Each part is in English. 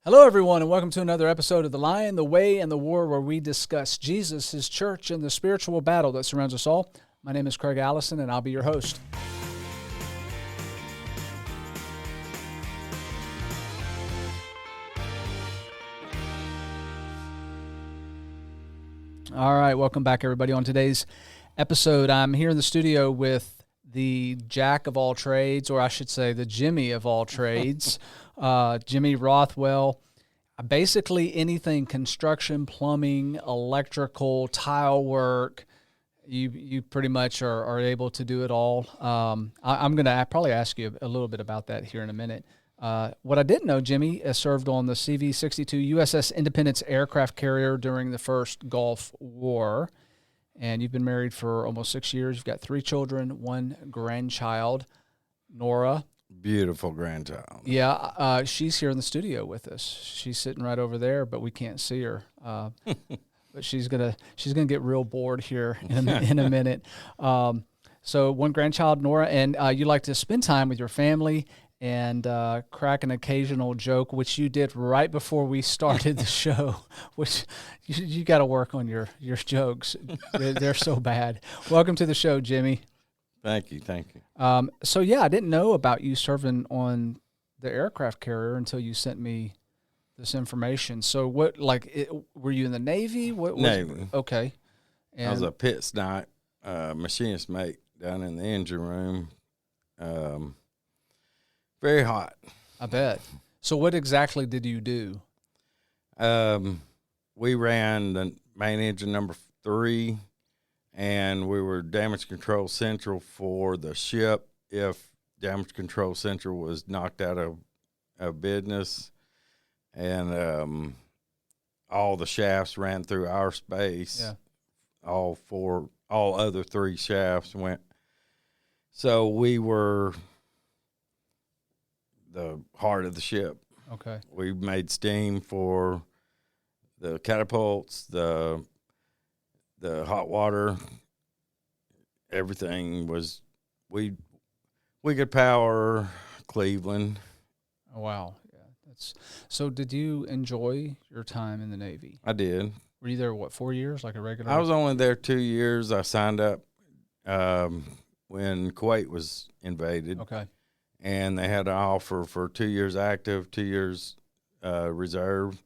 Hello, everyone, and welcome to another episode of The Lion, the Way, and the War, where we discuss Jesus, his church, and the spiritual battle that surrounds us all. My name is Craig Allison, and I'll be your host. All right, welcome back, everybody. On today's episode, I'm here in the studio with the Jack of all trades, or I should say the Jimmy of all trades, Jimmy Rothwell. Basically anything construction, plumbing, electrical, tile work, you pretty much are able to do it all. I'm going to probably ask you a little bit about that here in a minute. What I didn't know, Jimmy served on the CV-62 USS Independence aircraft carrier during the first Gulf War, and you've been married for almost 6 years. You've got 3 children, 1 grandchild, Nora. Beautiful grandchild. Yeah, she's here in the studio with us. She's sitting right over there, but we can't see her. But she's gonna get real bored here in a minute. So 1 grandchild, Nora, and you like to spend time with your family and crack an occasional joke, which you did right before we started the show. Which you got to work on your jokes. They're so bad. Welcome to the show, Jimmy. Thank you. So yeah, I didn't know about you serving on the aircraft carrier until you sent me this information. So what, were you in the Navy? Navy. Okay. And I was a pit snipe, machinist mate down in the engine room. Very hot. I bet. So what exactly did you do? We ran the main engine number 3. And we were damage control central for the ship if damage control central was knocked out of business. And all the shafts ran through our space. Yeah. All other 3 shafts went. So we were the heart of the ship. Okay. We made steam for the catapults, the hot water, everything was, we could power Cleveland. Oh, wow. Yeah. So did you enjoy your time in the Navy? I did. Were you there, 4 years, like a regular? I was only there 2 years. I signed up when Kuwait was invaded. Okay. And they had an offer for 2 years active, 2 years reserve.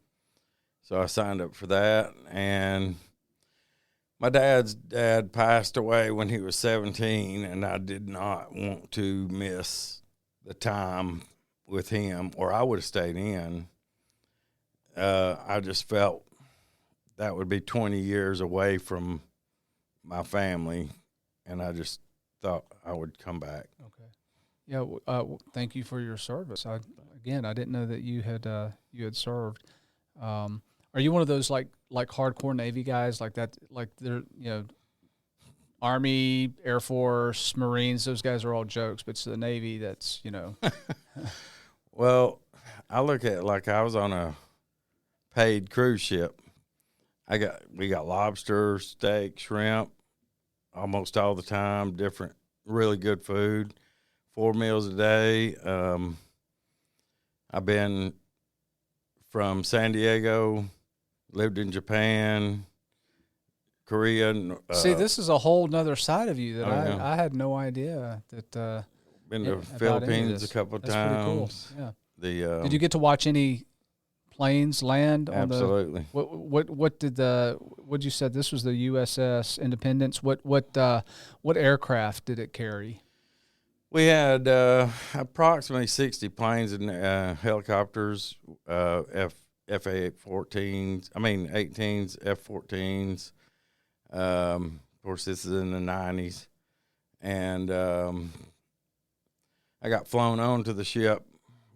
So I signed up for that, and my dad's dad passed away when he was 17, and I did not want to miss the time with him, or I would have stayed in. I just felt that would be 20 years away from my family, and I just thought I would come back. Okay. Yeah. Thank you for your service. I didn't know that you had served. Are you one of those like hardcore Navy guys like that? Like they're, Army, Air Force, Marines, those guys are all jokes, but it's the Navy that's, Well, I look at it like I was on a paid cruise ship. We got lobster, steak, shrimp, almost all the time, different, really good food, 4 meals a day. I've been from San Diego, lived in Japan, Korea. See, this is a whole nother side of you that yeah. I had no idea that. Been to Philippines a couple of times. Cool. Yeah. Did you get to watch any planes land? Absolutely. What you said? This was the USS Independence. What aircraft did it carry? We had approximately 60 planes and helicopters, F/A-14s, 18s, F-14s. Of course, this is in the 90s. And I got flown onto the ship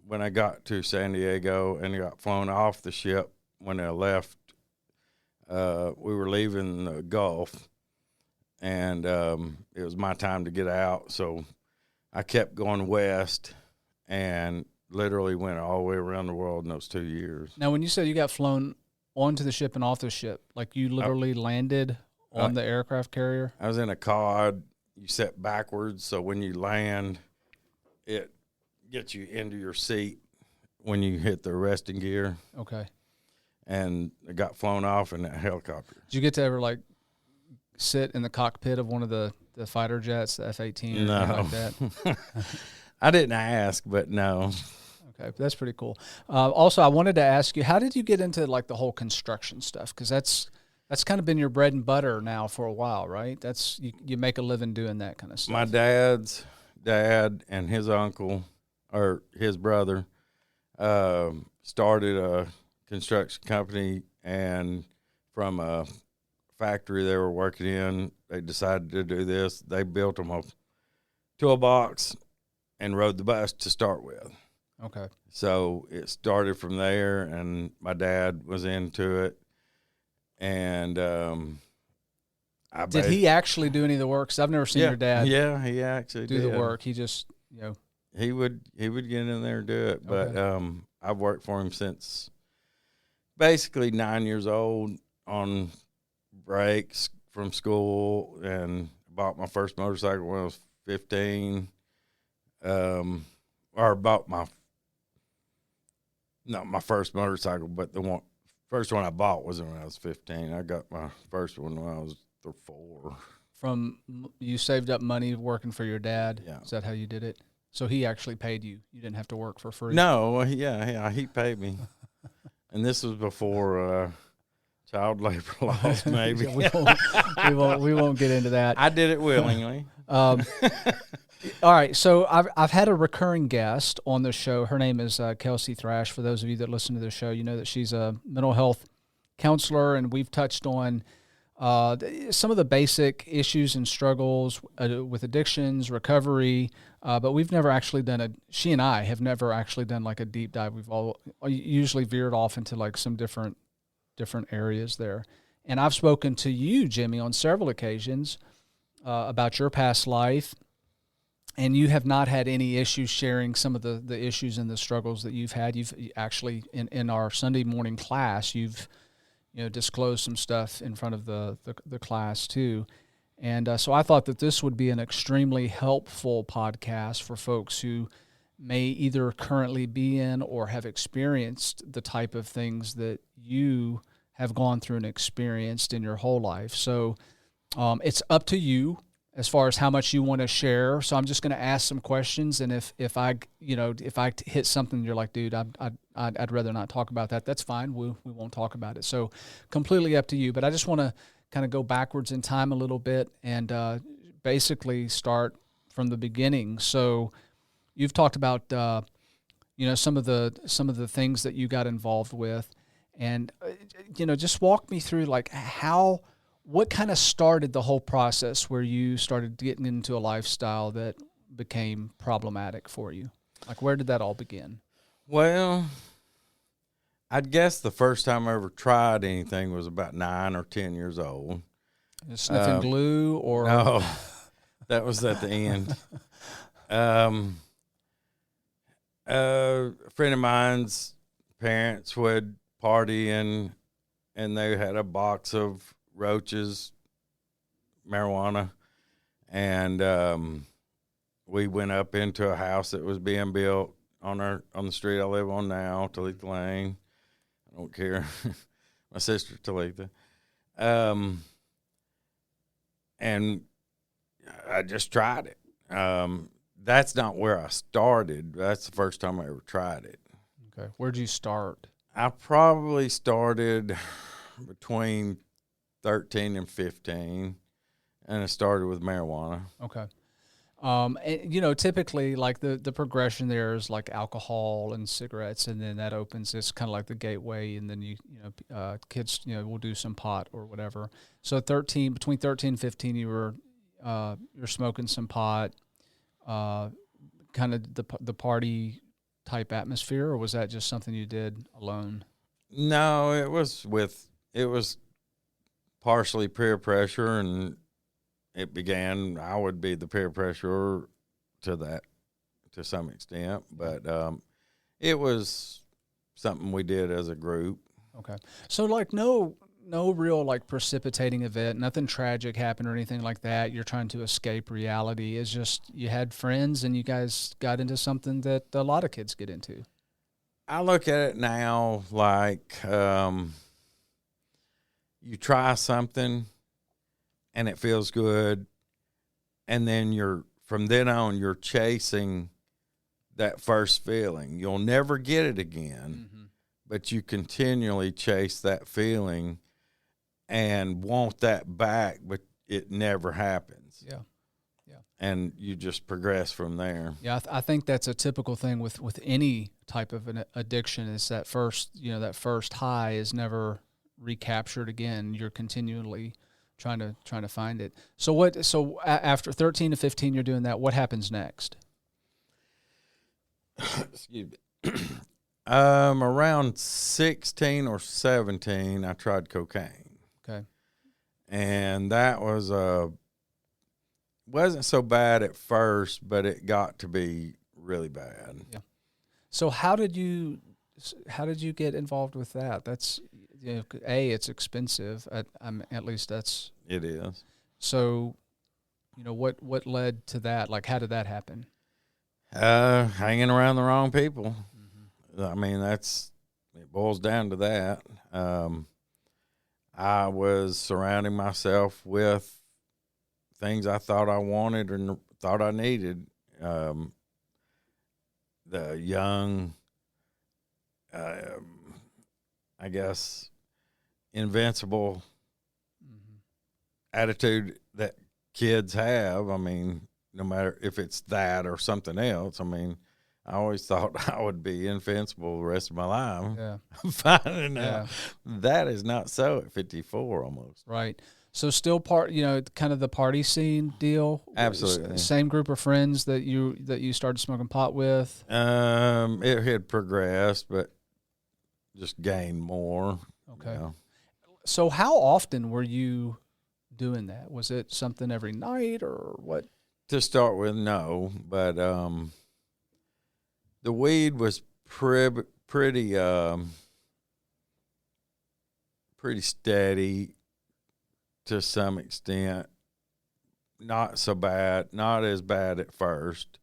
when I got to San Diego, and I got flown off the ship when I left. We were leaving the Gulf, and it was my time to get out, so I kept going west and literally went all the way around the world in those 2 years. Now, when you said you got flown onto the ship and off the ship, like you literally landed on the aircraft carrier? I was in a cod. You sit backwards, so when you land, it gets you into your seat when you hit the arresting gear, Okay. and it got flown off in that helicopter. Did you get to ever like sit in the cockpit of one of the fighter jets, the F-18 or anything like that? I didn't ask, but no. Okay, that's pretty cool. Also, I wanted to ask you, how did you get into like the whole construction stuff? Because that's kind of been your bread and butter now for a while, right? That's you make a living doing that kind of stuff. My dad's dad and his uncle, or his brother, started a construction company, and from a factory they were working in, they decided to do this. They built them a toolbox and rode the bus to start with. Okay. So it started from there, and my dad was into it. And did he actually do any of the work? 'Cause I've never seen your dad. Yeah, he actually do did the work. He just, he would get in there and do it. But Okay. I've worked for him since basically 9 years old on breaks from school, and bought my first motorcycle when I was 15. Or bought not my first motorcycle, but the first one I bought was when I was 15. I got my first one when I was 4. You saved up money working for your dad? Yeah. Is that how you did it? So he actually paid you. You didn't have to work for free? No, yeah, he paid me. And this was before child labor laws, maybe. we won't get into that. I did it willingly. All right, so I've had a recurring guest on the show. Her name is Kelsey Thrash. For those of you that listen to the show, you know that she's a mental health counselor, and we've touched on some of the basic issues and struggles with addictions, recovery, but we've never actually she and I have never actually done like a deep dive. We've all usually veered off into like some different areas there. And I've spoken to you, Jimmy, on several occasions about your past life, and you have not had any issues sharing some of the issues and the struggles that you've had. You've actually, in our Sunday morning class, you've disclosed some stuff in front of the class too. And so I thought that this would be an extremely helpful podcast for folks who may either currently be in or have experienced the type of things that you have gone through and experienced in your whole life. So it's up to you as far as how much you want to share. So I'm just going to ask some questions, and if I hit something you're like, dude, I'd rather not talk about that, that's fine. We won't talk about it. So completely up to you. But I just want to kind of go backwards in time a little bit and basically start from the beginning. So you've talked about some of the things that you got involved with, and just walk me through like what kind of started the whole process where you started getting into a lifestyle that became problematic for you? Like, where did that all begin? Well, I guess the first time I ever tried anything was about 9 or 10 years old. Sniffing glue or? No, that was at the end. A friend of mine's parents would party and they had a box of roaches, marijuana, and we went up into a house that was being built on the street I live on now, Talitha Lane. I don't care. My sister Talitha. And I just tried it. That's not where I started. That's the first time I ever tried it. Okay. Where'd you start? I probably started between 13 and 15, and it started with marijuana. Okay. And, typically like the progression there is like alcohol and cigarettes, and then that opens, it's kind of like the gateway, and then kids, will do some pot or whatever. So between 13 and 15, you're smoking some pot, kind of the party type atmosphere, or was that just something you did alone? No, it was partially peer pressure, and I would be the peer pressure to some extent, but it was something we did as a group. Okay. So like no real like precipitating event, nothing tragic happened or anything like that. You're trying to escape reality. It's just you had friends and you guys got into something that a lot of kids get into. I look at it now like you try something and it feels good, and then from then on you're chasing that first feeling. You'll never get it again, but you continually chase that feeling and want that back, but it never happens. Yeah. And you just progress from there. Yeah, I think that's a typical thing with any type of an addiction, is that first high is never recaptured again. You're continually trying to find it. So after 13 to 15 you're doing that, what happens next? Excuse me. Around 16 or 17 I tried cocaine. Okay. And that wasn't so bad at first, but it got to be really bad. Yeah. So how did you get involved with that? That's, it's expensive. At least that's. It is. So, what led to that? Like, how did that happen? Hanging around the wrong people. I mean, it boils down to that. I was surrounding myself with things I thought I wanted and thought I needed. The young, I guess, invincible attitude that kids have. I mean, no matter if it's that or something else. I mean, I always thought I would be invincible the rest of my life. Yeah. I'm finding out that is not so at 54 almost. Right. So still kind of the party scene deal? Absolutely. Same group of friends that you started smoking pot with? It had progressed, but just gained more. Okay. So how often were you doing that? Was it something every night or what? To start with, no, but the weed was pretty steady to some extent. Not so bad, not as bad at first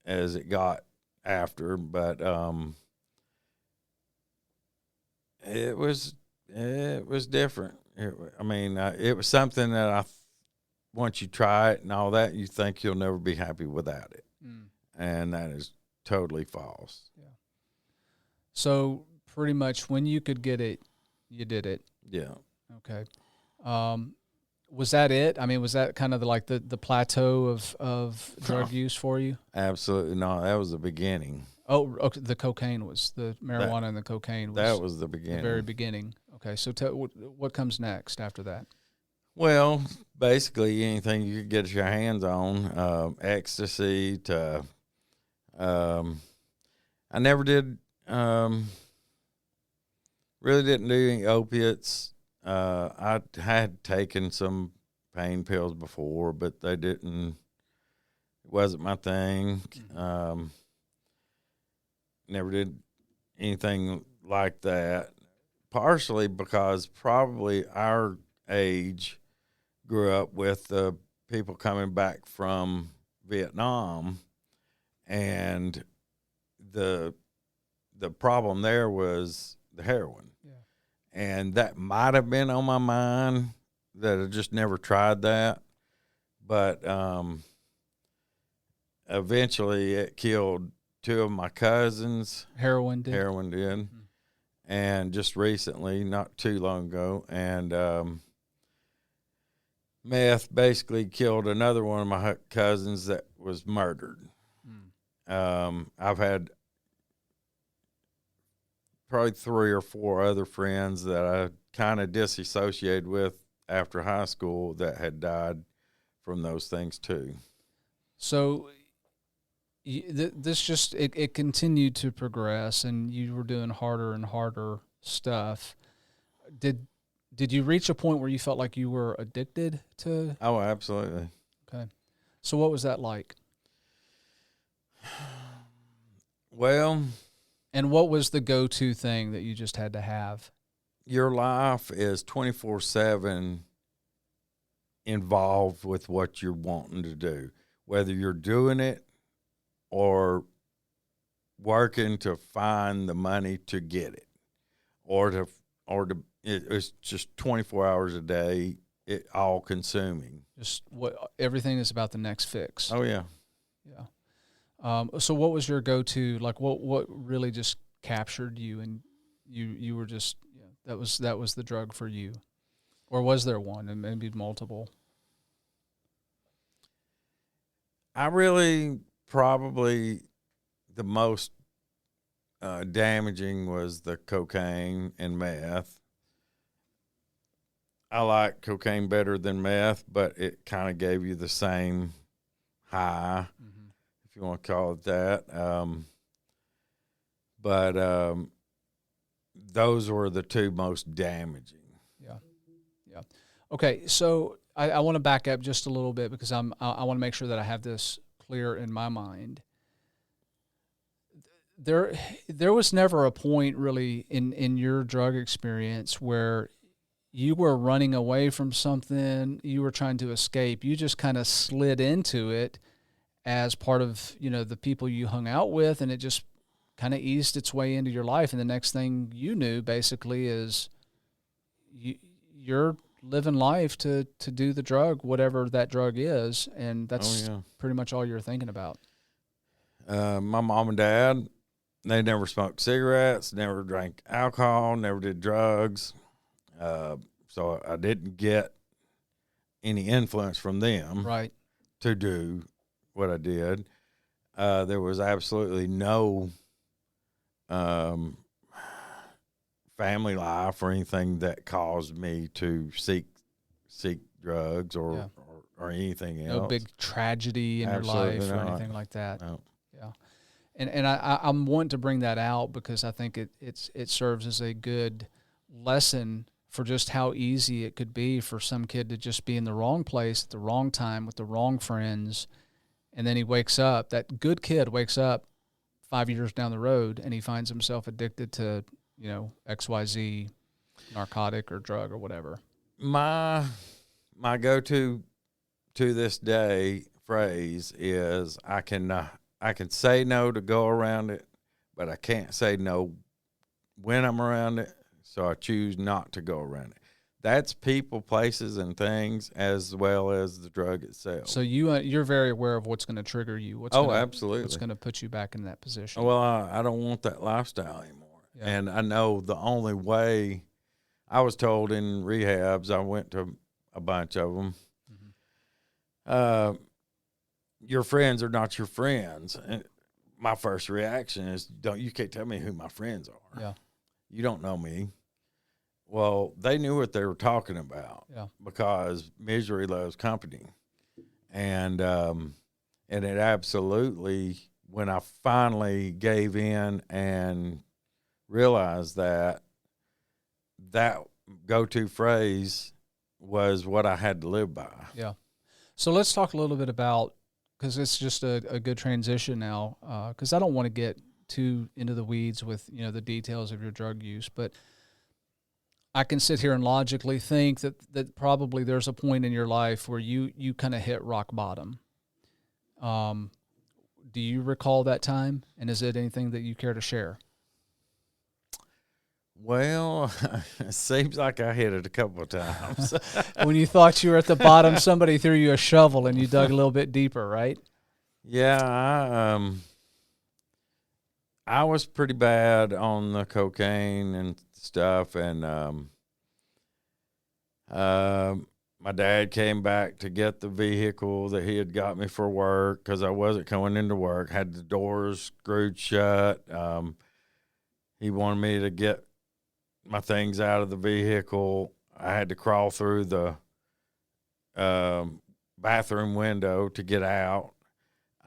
as it got after, but it was different. It was something that once you try it and all that, you think you'll never be happy without it. And that is totally false. Yeah. So pretty much when you could get it, you did it. Yeah. Okay. Was that it? I mean, was that kind of the plateau of drug use for you? Absolutely not. That was the beginning. Oh, okay. The cocaine was the marijuana and the cocaine was that was the beginning. The very beginning. Okay. So what comes next after that? Well, basically anything you could get your hands on, ecstasy to, I never did, really didn't do any opiates. I had taken some pain pills before, but it wasn't my thing. Never did anything like that, partially because probably our age grew up with the people coming back from Vietnam, and the problem there was the heroin. Yeah. And that might have been on my mind, that I just never tried that. But eventually it killed two of my cousins. Heroin did? Heroin did. Mm-hmm. And just recently, not too long ago, and meth basically killed another one of my cousins that was murdered. I've had probably 3 or 4 other friends that I kind of disassociated with after high school that had died from those things too. So this just it continued to progress, and you were doing harder and harder stuff. Did you reach a point where you felt like you were addicted to? Oh, absolutely. Okay. So what was that like? Well, and what was the go-to thing that you just had to have? Your life is 24/7 involved with what you're wanting to do, whether you're doing it or working to find the money to get it, or to it's just 24 hours a day, it all consuming. Just everything is about the next fix. Oh yeah. Yeah. So what was your go-to? Like what really just captured you, and you were just that was the drug for you, or was there one, and maybe multiple? I really probably the most damaging was the cocaine and meth. I like cocaine better than meth, but it kind of gave you the same high, if you want to call it that. But those were the two most damaging. Yeah. Okay, so I want to back up just a little bit because I want to make sure that I have this clear in my mind. There was never a point really in your drug experience where you were running away from something, you were trying to escape. You just kind of slid into it as part of, the people you hung out with, and it just kind of eased its way into your life. And the next thing you knew basically is you're living life to do the drug, whatever that drug is. And that's pretty much all you're thinking about. My mom and dad, they never smoked cigarettes, never drank alcohol, never did drugs. So I didn't get any influence from them to do what I did. There was absolutely no family life or anything that caused me to seek drugs or anything else. No big tragedy in your life or anything like that. No. Yeah. And I'm wanting to bring that out because I think it serves as a good lesson for just how easy it could be for some kid to just be in the wrong place at the wrong time with the wrong friends. And then he wakes up, that good kid wakes up 5 years down the road and he finds himself addicted to, XYZ narcotic or drug or whatever. My go-to to this day phrase is I can say no to go around it, but I can't say no when I'm around it. So I choose not to go around it. That's people, places, and things, as well as the drug itself. So you're very aware of what's going to trigger you. Absolutely. What's going to put you back in that position. Well, I don't want that lifestyle anymore. Yeah. And I know the only way, I was told in rehabs, I went to a bunch of them, your friends are not your friends. And my first reaction is, you can't tell me who my friends are. Yeah. You don't know me. Well, they knew what they were talking about because misery loves company. And it absolutely, when I finally gave in and realized that go-to phrase was what I had to live by. Yeah. So let's talk a little bit about, because it's just a good transition now, because I don't want to get too into the weeds with, the details of your drug use, but I can sit here and logically think that probably there's a point in your life where you kind of hit rock bottom. Do you recall that time? And is it anything that you care to share? Well, it seems like I hit it a couple of times. When you thought you were at the bottom, somebody threw you a shovel and you dug a little bit deeper, right? Yeah, I was pretty bad on the cocaine and stuff, and my dad came back to get the vehicle that he had got me for work because I wasn't coming into work, had the doors screwed shut. He wanted me to get my things out of the vehicle. I had to crawl through the bathroom window to get out.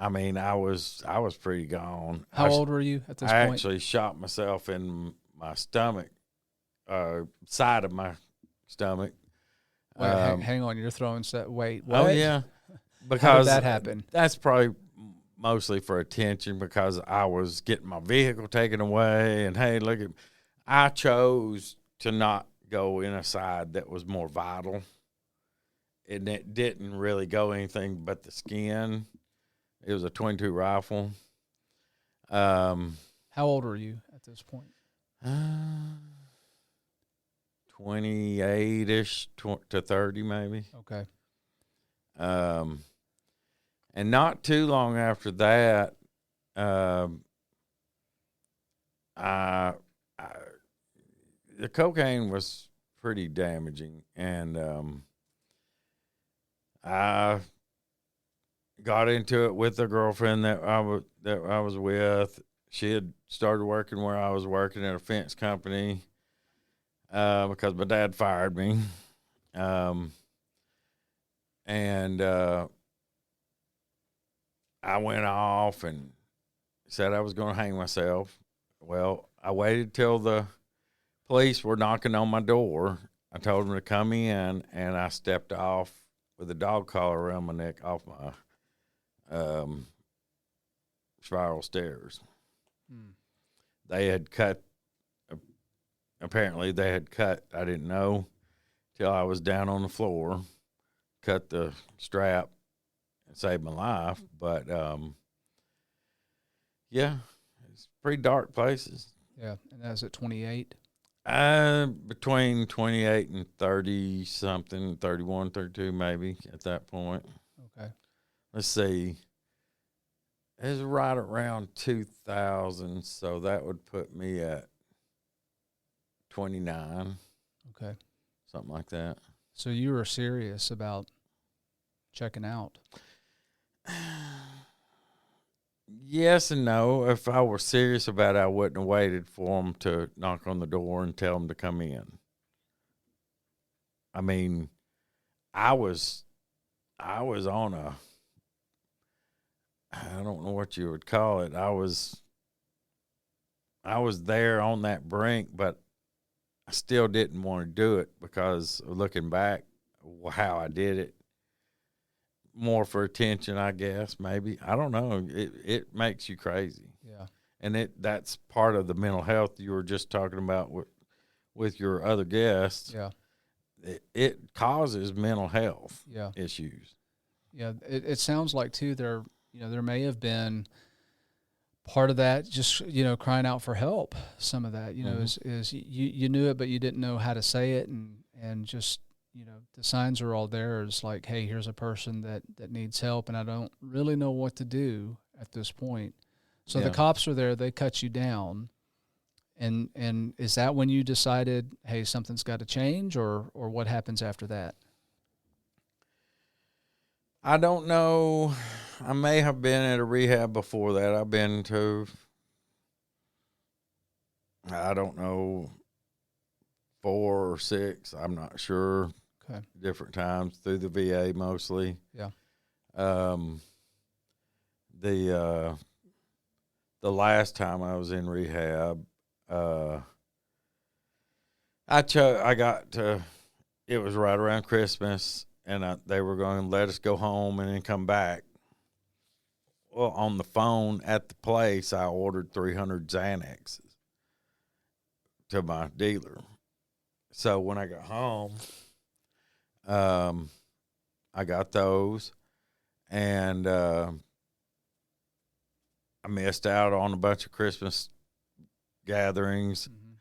I mean, I was pretty gone. How old were you at this point? I actually shot myself in my stomach, side of my stomach. Wait, hang on, you're throwing stuff. Wait, what? Oh yeah, because how did that happen? That's probably mostly for attention because I was getting my vehicle taken away, and hey, look at, I chose to not go in a side that was more vital, and it didn't really go anything but the skin. It was a .22 rifle. How old are you at this point? 28-ish to 30 maybe. Okay. And not too long after that, I the cocaine was pretty damaging, and I got into it with a girlfriend that I was with. She had started working where I was working at a fence company because my dad fired me, and I went off and said I was going to hang myself. Well, I waited till the police were knocking on my door. I told them to come in, and I stepped off with a dog collar around my neck off my spiral stairs. They had cut, apparently they had cut, I didn't know till I was down on the floor, cut the strap and saved my life. But yeah, it's pretty dark places. Yeah, and that was at 28? Between 28 and 30 something, 31, 32 maybe at that point. Okay. Let's see. It was right around 2000, so that would put me at 29. Okay. Something like that. So you were serious about checking out? Yes and no. If I were serious about it, I wouldn't have waited for them to knock on the door and tell them to come in. I mean, I was on a, I don't know what you would call it. I was there on that brink, but I still didn't want to do it because looking back, how I did it, more for attention, I guess, maybe. I don't know. It makes you crazy. Yeah. And that's part of the mental health you were just talking about with your other guests. Yeah. It causes mental health issues. Yeah. It sounds like too there may have been part of that just, crying out for help. Some of that, is you knew it, but you didn't know how to say it. And just, the signs are all there. It's like, hey, here's a person that needs help, and I don't really know what to do at this point. So the cops are there, they cut you down. And is that when you decided, hey, something's got to change, or what happens after that? I don't know. I may have been at a rehab before that. I've been to, I don't know, 4 or 6. I'm not sure. Okay. Different times through the VA mostly. Yeah. The last time I was in rehab, I got to, it was right around Christmas, and they were going to let us go home and then come back. Well, on the phone at the place, I ordered 300 Xanaxes to my dealer. So when I got home, I got those, and I missed out on a bunch of Christmas gatherings. Mm-hmm.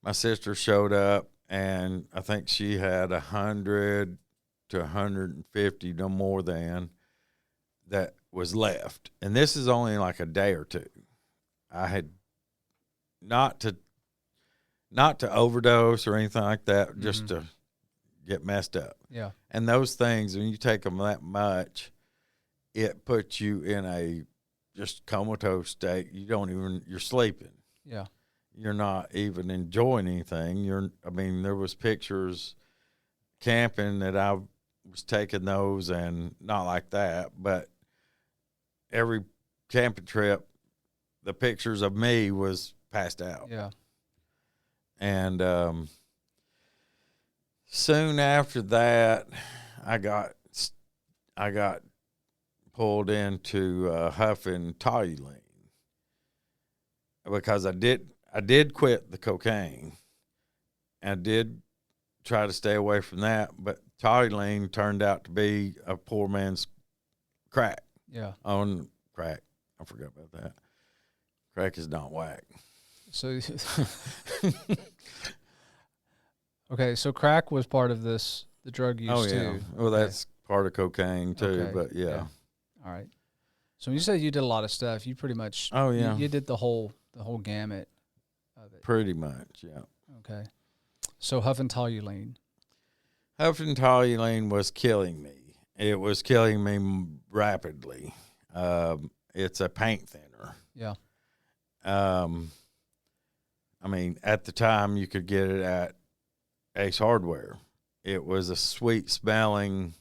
My sister showed up, and I think she had 100 to 150, no more than, that was left. And this is only like a day or two. I had not to overdose or anything like that, just to get messed up. Yeah. And those things, when you take them that much, it puts you in a just comatose state. You're sleeping. Yeah. You're not even enjoying anything. There was pictures camping that I was taking those, and not like that, but every camping trip, the pictures of me was passed out. Yeah. And soon after that, I got pulled into huffing toluene because I did quit the cocaine. I did try to stay away from that, but toluene turned out to be a poor man's crack. Yeah. On crack. I forgot about that. Crack is not whack. So, okay, so crack was part of the drug use too. Well, that's part of cocaine too, Okay. but yeah. All right. So when you said you did a lot of stuff, you pretty much you did the whole gamut of it. Pretty much, yeah. Okay. So huffentoluene. Huffentoluene was killing me. It was killing me rapidly. It's a paint thinner. Yeah. I mean, at the time you could get it at Ace Hardware. It was a sweet smelling.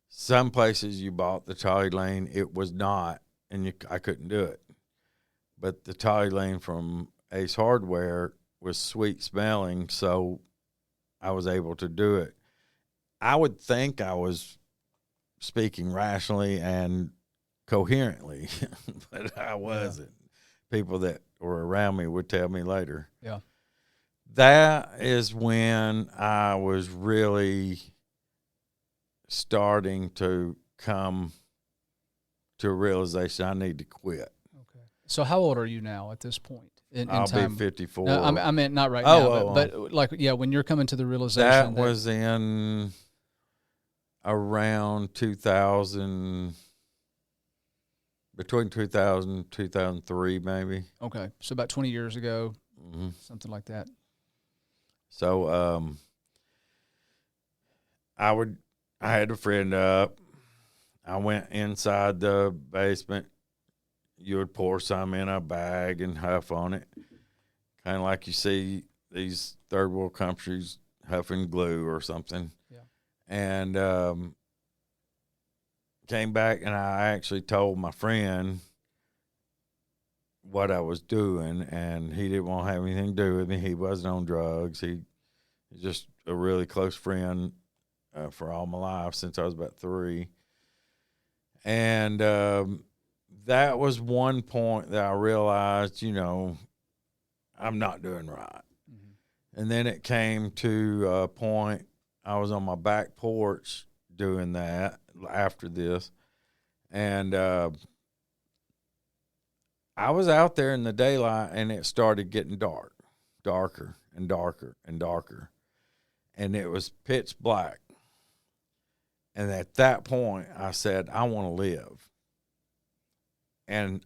Some places you bought the toluene, it was not, and I couldn't do it. But the toluene from Ace Hardware was sweet smelling, so I was able to do it. I would think I was speaking rationally and coherently, but I wasn't. People that were around me would tell me later. Yeah. That is when I was really starting to come to a realization I need to quit. Okay. So how old are you now at this point? I'll be 54. No, I meant not right now, but like, yeah, when you're coming to the realization. That was in around 2000, between 2000 and 2003 maybe. Okay. So about 20 years ago, something like that. So I had a friend up. I went inside the basement. You would pour some in a bag and huff on it, kind of like you see these third world countries huffing glue or something. Yeah. And came back, and I actually told my friend what I was doing, and he didn't want to have anything to do with me. He wasn't on drugs. He was just a really close friend for all my life since I was about 3. And that was one point that I realized, I'm not doing right. Mm-hmm. And then it came to a point I was on my back porch doing that after this. And I was out there in the daylight, and it started getting darker and darker and darker. And it was pitch black. And at that point, I said, I want to live. And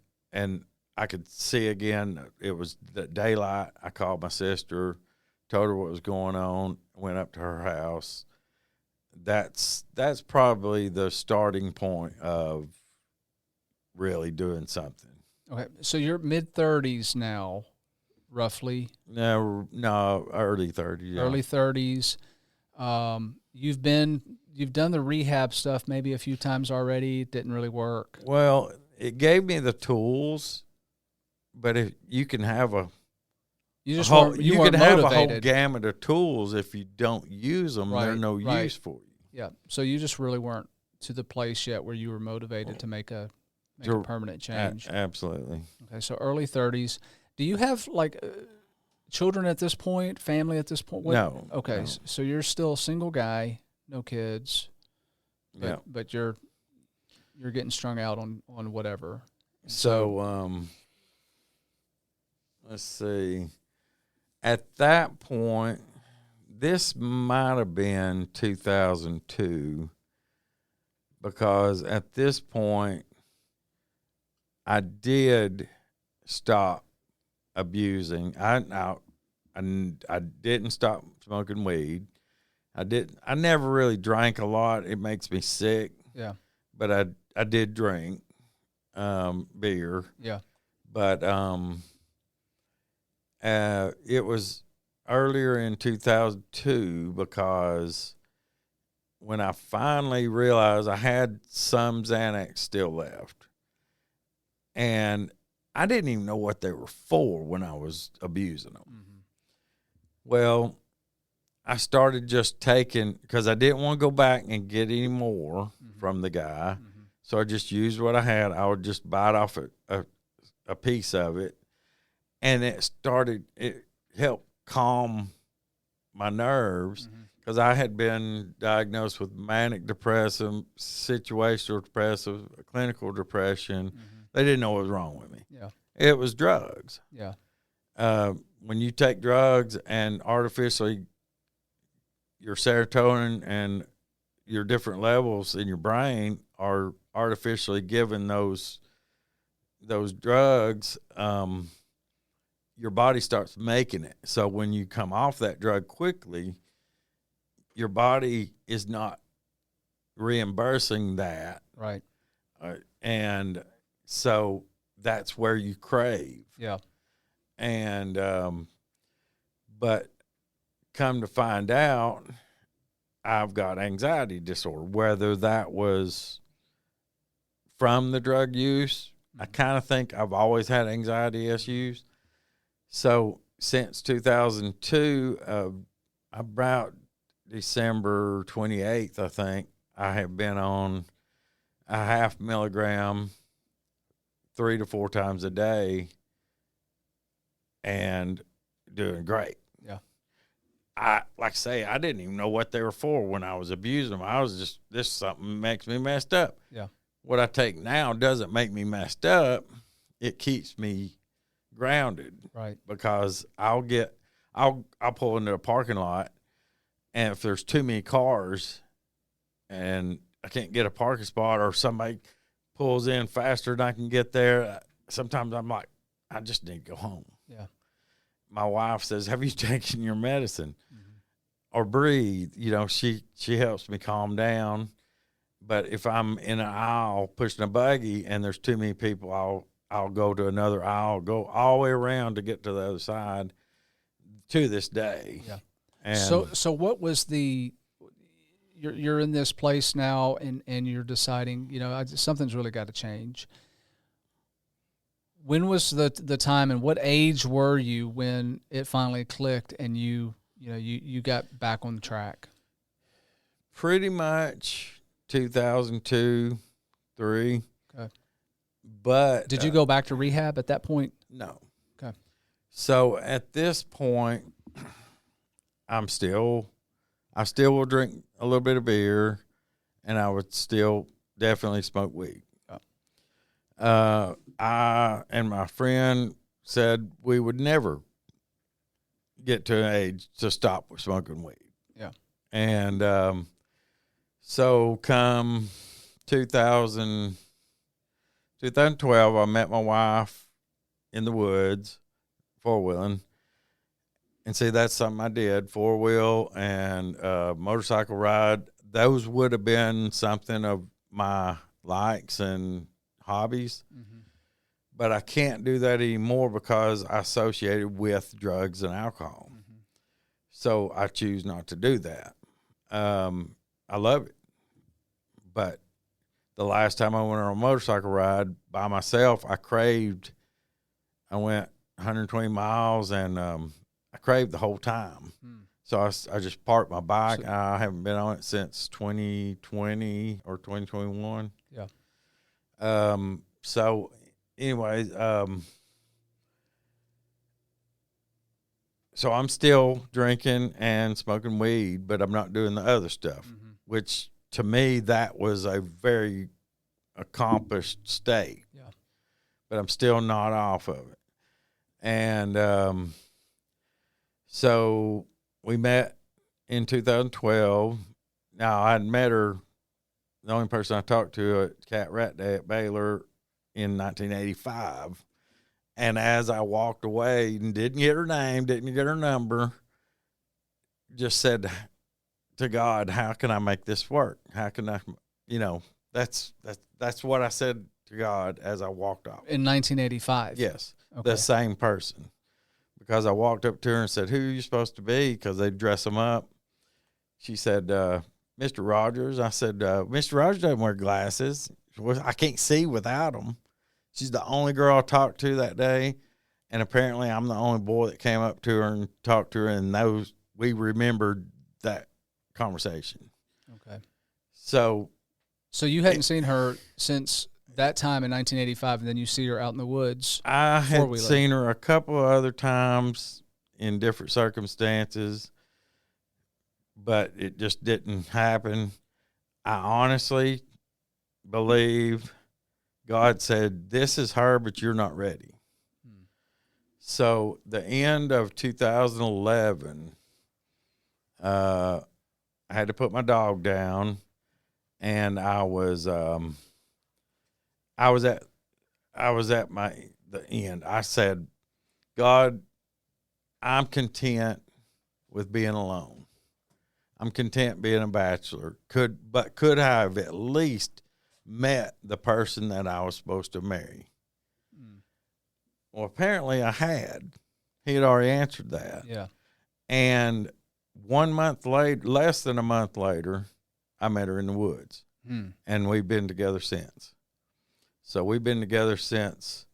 I could see again, it was the daylight. I called my sister, told her what was going on, went up to her house. That's probably the starting point of really doing something. Okay, so you're mid-30s now, roughly. No, early 30s. Yeah. Early 30s. You've done the rehab stuff maybe a few times already. It didn't really work. Well, it gave me the tools, but if you can have you can have a whole gamut of tools. If you don't use them, they're no use for you. Yeah. So you just really weren't to the place yet where you were motivated to make a permanent change. Absolutely. Okay. So early 30s. Do you have children at this point? Family at this point? No. Okay. No. So you're still a single guy, no kids. But you're getting strung out on whatever. So let's see. At that point, this might have been 2002, because at this point, I did stop abusing. I didn't stop smoking weed. I never really drank a lot. It makes me sick. Yeah. But I did drink beer. Yeah. But it was earlier in 2002, because when I finally realized I had some Xanax still left, and I didn't even know what they were for when I was abusing them. Mm-hmm. Well, I started just taking, because I didn't want to go back and get any more from the guy. Mm-hmm. So I just used what I had. I would just bite off a piece of it. And it helped calm my nerves, because I had been diagnosed with manic depressive, situational depressive, clinical depression. Mm-hmm. They didn't know what was wrong with me. Yeah. It was drugs. Yeah. When you take drugs and artificially your serotonin and your different levels in your brain are artificially given those drugs, your body starts making it. So when you come off that drug quickly, your body is not reimbursing that. Right. And so that's where you crave. Yeah. And, but come to find out, I've got anxiety disorder, whether that was from the drug use. I kind of think I've always had anxiety issues. So since 2002, about December 28th, I think, I have been on a 0.5 milligram 3 to 4 times a day and doing great. Yeah. Like I say, I didn't even know what they were for when I was abusing them. I was just, this something makes me messed up. Yeah. What I take now doesn't make me messed up. It keeps me grounded. Right. Because I'll pull into a parking lot, and if there's too many cars and I can't get a parking spot, or somebody pulls in faster than I can get there, sometimes I'm like, I just need to go home. Yeah. My wife says, have you taken your medicine? Or breathe? You know, she helps me calm down. But if I'm in an aisle pushing a buggy and there's too many people, I'll go to another aisle, go all the way around to get to the other side, to this day. Yeah. And So what was you're in this place now, and you're deciding, something's really got to change. When was the time, and what age were you when it finally clicked and you got back on the track? Pretty much 2002, 2003. Okay. But did you go back to rehab at that point? No. Okay. So at this point, I still will drink a little bit of beer, and I would still definitely smoke weed. I and my friend said we would never get to an age to stop smoking weed. Yeah. And so come 2012, I met my wife in the woods, four-wheeling. And see, that's something I did, four-wheel and motorcycle ride. Those would have been something of my likes and hobbies. Mm-hmm. But I can't do that anymore because I associated with drugs and alcohol. Mm-hmm. So I choose not to do that. I love it. But the last time I went on a motorcycle ride by myself, I went 120 miles, and I craved the whole time. So I just parked my bike. I haven't been on it since 2020 or 2021. Yeah. So anyways, so I'm still drinking and smoking weed, but I'm not doing the other stuff, which to me, that was a very accomplished state. Yeah. But I'm still not off of it. And so we met in 2012. Now, I had met her, the only person I talked to at Cat Rat Day at Baylor, in 1985. And as I walked away and didn't get her name, didn't get her number, just said to God, how can I make this work? How can I, that's what I said to God as I walked off. In 1985? Yes. Okay. The same person. Because I walked up to her and said, who are you supposed to be? Because they dress them up. She said, Mr. Rogers. I said, Mr. Rogers doesn't wear glasses. Well, I can't see without them. She's the only girl I talked to that day. And apparently I'm the only boy that came up to her and talked to her, and we remembered that conversation. Okay. So you hadn't seen her since that time in 1985, and then you see her out in the woods. I had seen her a couple of other times in different circumstances, but it just didn't happen. I honestly believe God said, this is her, but you're not ready. So the end of 2011, I had to put my dog down, and I was at the end. I said, God, I'm content with being alone. I'm content being a bachelor. Could I have at least met the person that I was supposed to marry? Well, apparently I had. He had already answered that. Yeah. And 1 month later, less than a month later, I met her in the woods. And we've been together since. So we've been together since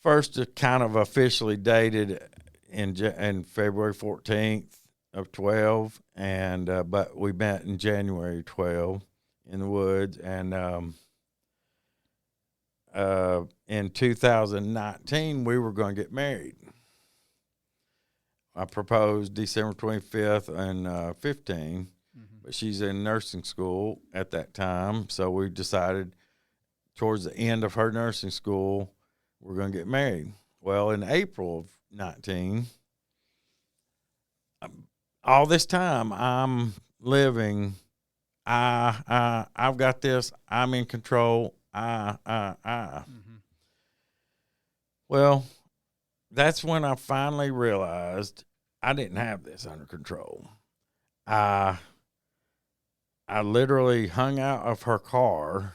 first kind of officially dated in February 14th of 12, and but we met in January 12 in the woods, and in 2019 we were going to get married. I proposed December 25th and 15, but she's in nursing school at that time, so we decided towards the end of her nursing school we're going to get married. Well, in April of 19, all this time I'm living, I've got this, I'm in control, Well, that's when I finally realized I didn't have this under control. I literally hung out of her car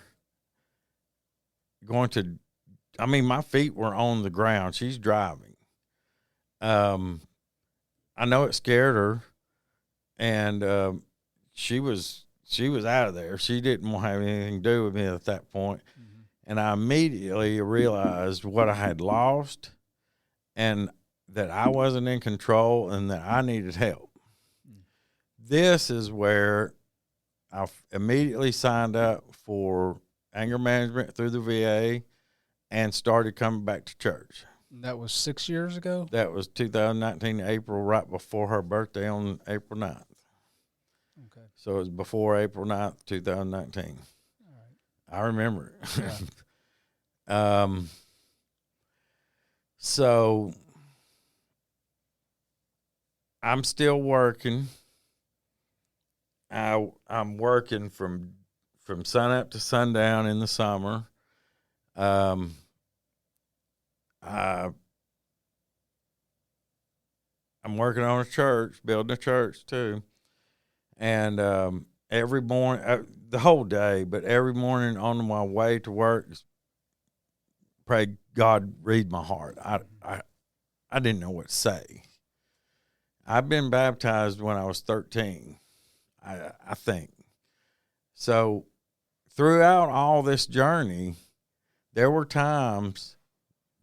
my feet were on the ground. She's driving. I know it scared her, and she was out of there. She didn't want to have anything to do with me at that point. And I immediately realized what I had lost and that I wasn't in control and that I needed help. This is where I immediately signed up for anger management through the VA and started coming back to church. That was 6 years ago? That was 2019, April, right before her birthday on April 9th. Okay. So it was before April 9th, 2019. All right. I remember it. Yeah. So I'm still working. I'm working from sunup to sundown in the summer. I'm working on a church, building a church too. And every morning, the whole day, but every morning on my way to work, pray God read my heart. I didn't know what to say. I've been baptized when I was 13, I think. So throughout all this journey, there were times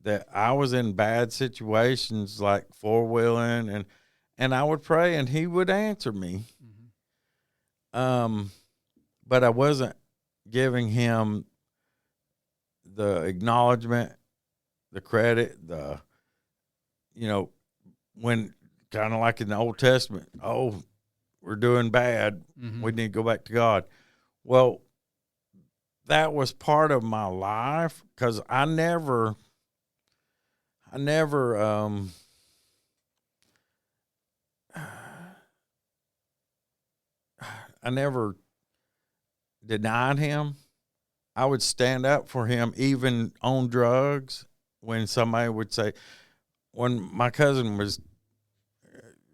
that I was in bad situations like four-wheeling, and I would pray and he would answer me. But I wasn't giving him the acknowledgement, the credit, when kind of like in the Old Testament, we're doing bad. We need to go back to God. Well, that was part of my life because I never denied him. I would stand up for him even on drugs when somebody would say, when my cousin was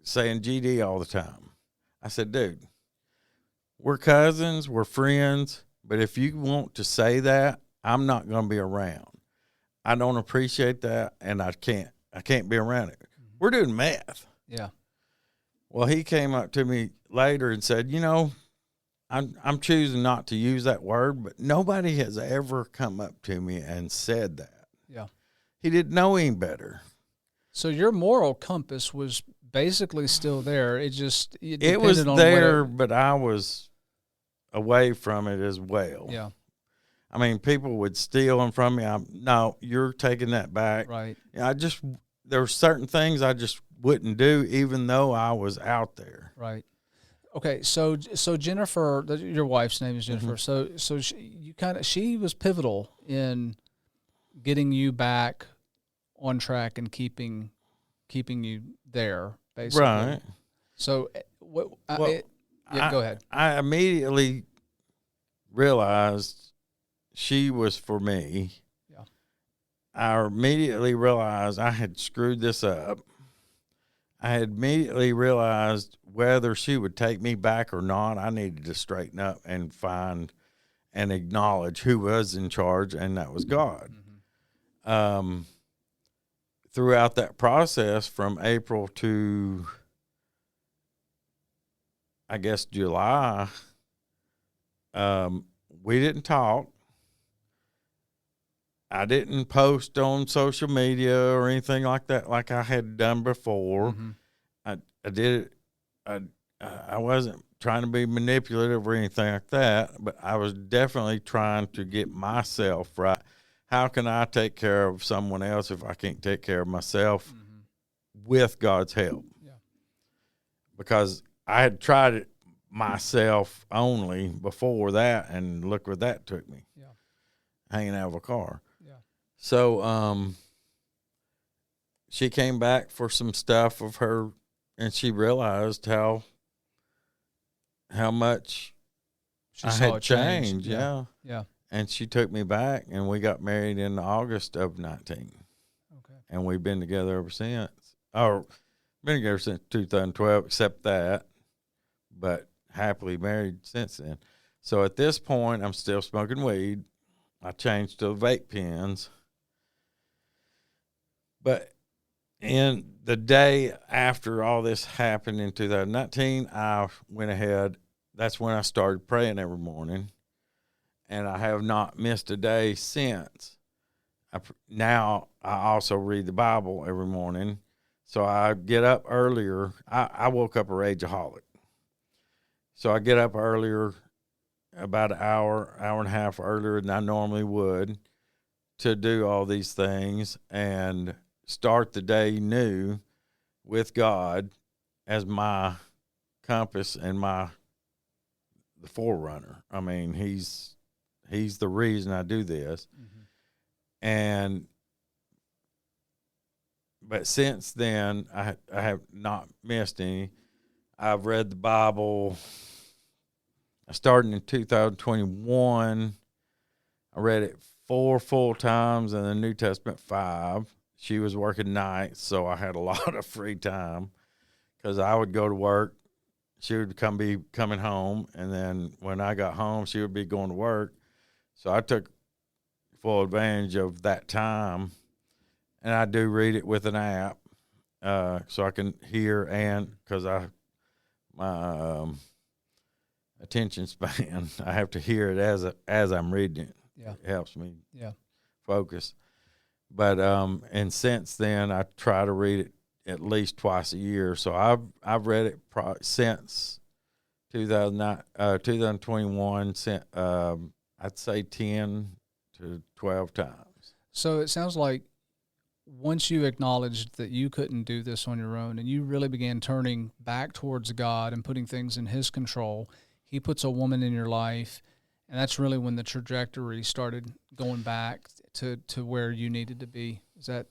saying GD all the time, I said, dude, we're cousins, we're friends, but if you want to say that, I'm not going to be around. I don't appreciate that, and I can't be around it. We're doing meth. Yeah. Well, he came up to me later and said, I'm choosing not to use that word, but nobody has ever come up to me and said that. Yeah. He didn't know any better. So your moral compass was basically still there. It was there, but I was away from it as well. Yeah. I mean, people would steal them from me. No, you're taking that back. Right. There were certain things I just wouldn't do, even though I was out there. Right. Okay. So Jennifer, your wife's name is Jennifer. So she was pivotal in getting you back on track and keeping you there, basically. Right. So what? Well, go ahead. I immediately realized she was for me. Yeah. I immediately realized I had screwed this up. I had immediately realized whether she would take me back or not, I needed to straighten up and find and acknowledge who was in charge, and that was God. Mm-hmm. Throughout that process from April to, I guess, July, we didn't talk. I didn't post on social media or anything like that like I had done before. Mm-hmm. I did it. I wasn't trying to be manipulative or anything like that, but I was definitely trying to get myself right. How can I take care of someone else if I can't take care of myself with God's help? Yeah. Because I had tried it myself only before that, and look where that took me. Yeah. Hanging out of a car. Yeah. So she came back for some stuff of her, and she realized how much I had changed. Yeah. Yeah. And she took me back, and we got married in August of 19. Okay. And we've been together ever since. Or been together since 2012, except that, but happily married since then. So at this point, I'm still smoking weed. I changed to vape pens. But in the day after all this happened in 2019, I went ahead. That's when I started praying every morning. And I have not missed a day since. Now I also read the Bible every morning. So I get up earlier. I woke up a rageaholic. So I get up earlier, about an hour and a half earlier than I normally would, to do all these things and start the day new with God as my compass and the forerunner. I mean, he's the reason I do this. Mm-hmm. But since then, I have not missed any. I've read the Bible. I started in 2021. I read it 4 full times, and the New Testament 5. She was working nights, so I had a lot of free time because I would go to work. She would be coming home, and then when I got home, she would be going to work. So I took full advantage of that time, and I do read it with an app, so I can hear, and because my attention span, I have to hear it as I'm reading it. Yeah, it helps me focus. But and since then, I try to read it at least twice a year. So I've read it since 2021. I'd say 10 to 12 times. So it sounds like once you acknowledged that you couldn't do this on your own and you really began turning back towards God and putting things in His control, He puts a woman in your life, and that's really when the trajectory started going back to where you needed to be. Is that?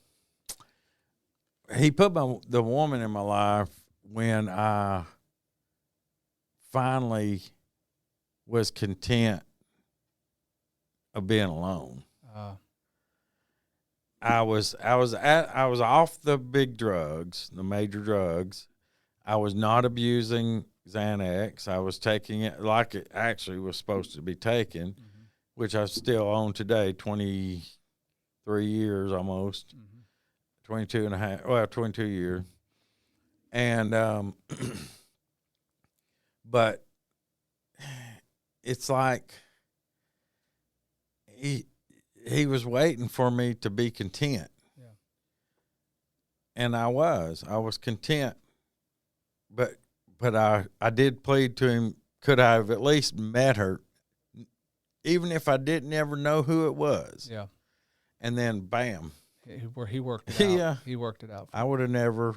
He put the woman in my life when I finally was content of being alone. I was off the big drugs, the major drugs. I was not abusing Xanax. I was taking it like it actually was supposed to be taken, mm-hmm. which I still own today, 23 years almost, mm-hmm. 22 and a half, 22 years. And, but it's like he was waiting for me to be content. Yeah. And I was content, but I did plead to him, could I have at least met her, even if I didn't ever know who it was. Yeah. And then bam. He worked it out. Yeah. He worked it out. I would have never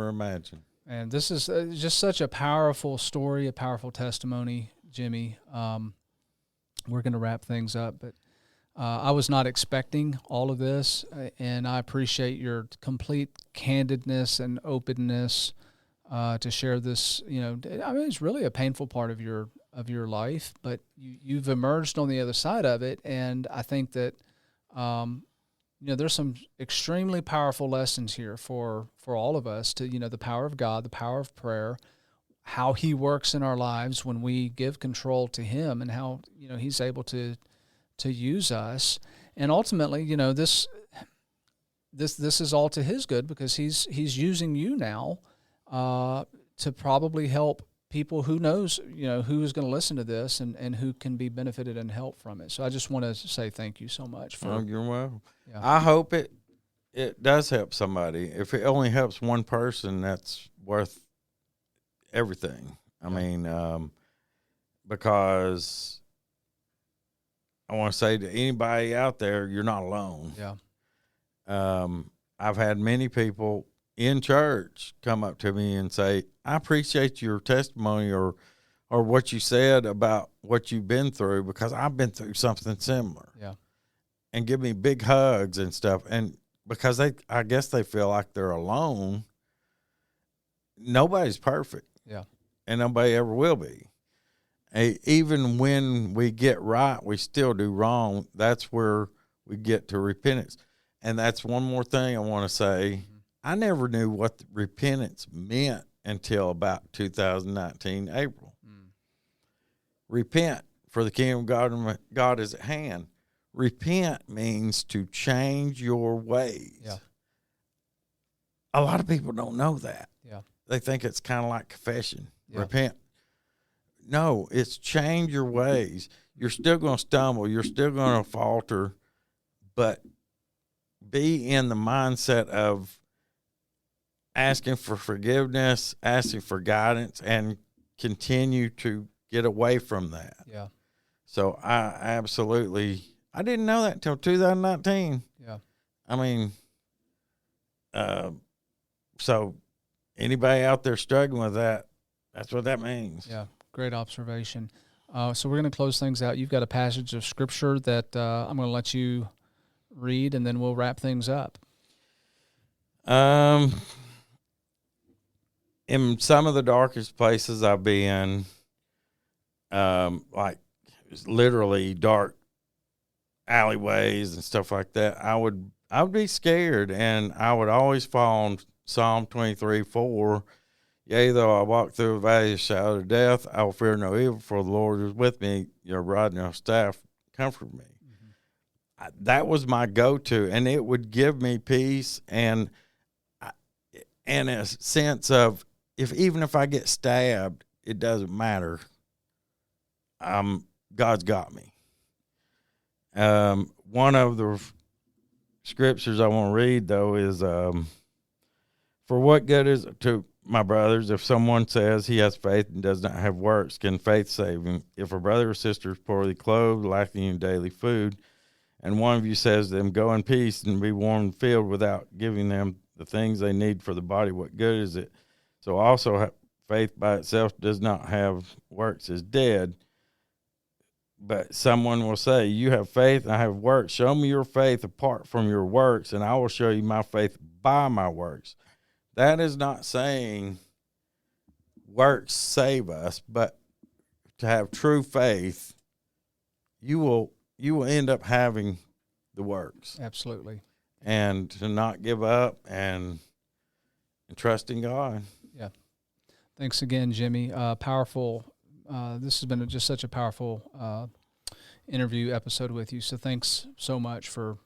imagined. And this is just such a powerful story, a powerful testimony, Jimmy. We're going to wrap things up, but I was not expecting all of this, and I appreciate your complete candidness and openness to share this. I mean, it's really a painful part of your life, but you've emerged on the other side of it, and I think that there's some extremely powerful lessons here for all of us to the power of God, the power of prayer, how He works in our lives when we give control to Him, and how He's able to use us, and ultimately, this is all to His good, because He's using you now to probably help people who knows who is going to listen to this and who can be benefited and help from it. So I just want to say thank you so much for. Oh, you're welcome. Yeah. I hope it does help somebody. If it only helps one person, that's worth everything. I mean, because I want to say to anybody out there, you're not alone. Yeah. I've had many people in church come up to me and say, I appreciate your testimony or what you said about what you've been through, because I've been through something similar. Yeah. And give me big hugs and stuff. And because I guess they feel like they're alone. Nobody's perfect. Yeah. And nobody ever will be. Even when we get right, we still do wrong. That's where we get to repentance. And that's one more thing I want to say. Mm-hmm. I never knew what repentance meant until about 2019, April. Repent, for the kingdom of God is at hand. Repent means to change your ways. Yeah. A lot of people don't know that. Yeah. They think it's kind of like confession. Yeah. Repent. No, it's change your ways. You're still going to stumble. You're still going to falter, but be in the mindset of asking for forgiveness, asking for guidance, and continue to get away from that. Yeah. So I didn't know that until 2019. Yeah. I mean, so anybody out there struggling with that, that's what that means. Yeah. Great observation. So we're going to close things out. You've got a passage of scripture that I'm going to let you read, and then we'll wrap things up. In some of the darkest places I've been, like literally dark alleyways and stuff like that, I would be scared, and I would always fall on Psalm 23:4. Yea, though I walk through the valley of the shadow of death, I will fear no evil, for the Lord is with me. Your rod and your staff comfort me. Mm-hmm. That was my go-to, and it would give me peace and a sense of, even if I get stabbed, it doesn't matter. God's got me. One of the scriptures I want to read, though, is for what good is it to my brothers if someone says he has faith and does not have works? Can faith save him? If a brother or sister is poorly clothed, lacking in daily food, and one of you says to them, go in peace and be warm and filled, without giving them the things they need for the body, what good is it? So also faith by itself does not have works is dead. But someone will say, you have faith and I have works. Show me your faith apart from your works, and I will show you my faith by my works. That is not saying works save us, but to have true faith, you will end up having the works. Absolutely. And to not give up and trust in God. Yeah. Thanks again, Jimmy. Powerful. This has been just such a powerful interview episode with you. So thanks so much for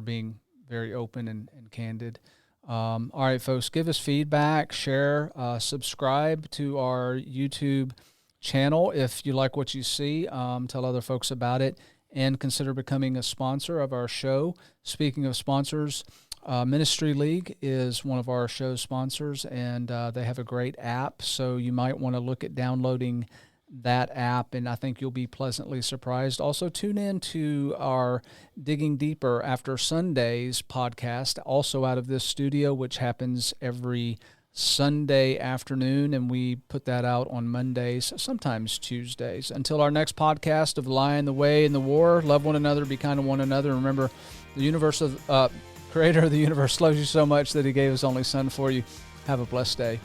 being very open and candid. All right, folks, give us feedback, share, subscribe to our YouTube channel if you like what you see. Tell other folks about it, and consider becoming a sponsor of our show. Speaking of sponsors, Ministry League is one of our show sponsors, and they have a great app, so you might want to look at downloading that app, and I think you'll be pleasantly surprised. Also, tune in to our Digging Deeper After Sundays podcast, also out of this studio, which happens every Sunday afternoon, and we put that out on Mondays, sometimes Tuesdays. Until our next podcast of Lie in the Way in the War, love one another, be kind to one another. Remember, the creator of the universe loves you so much that he gave his only son for you. Have a blessed day.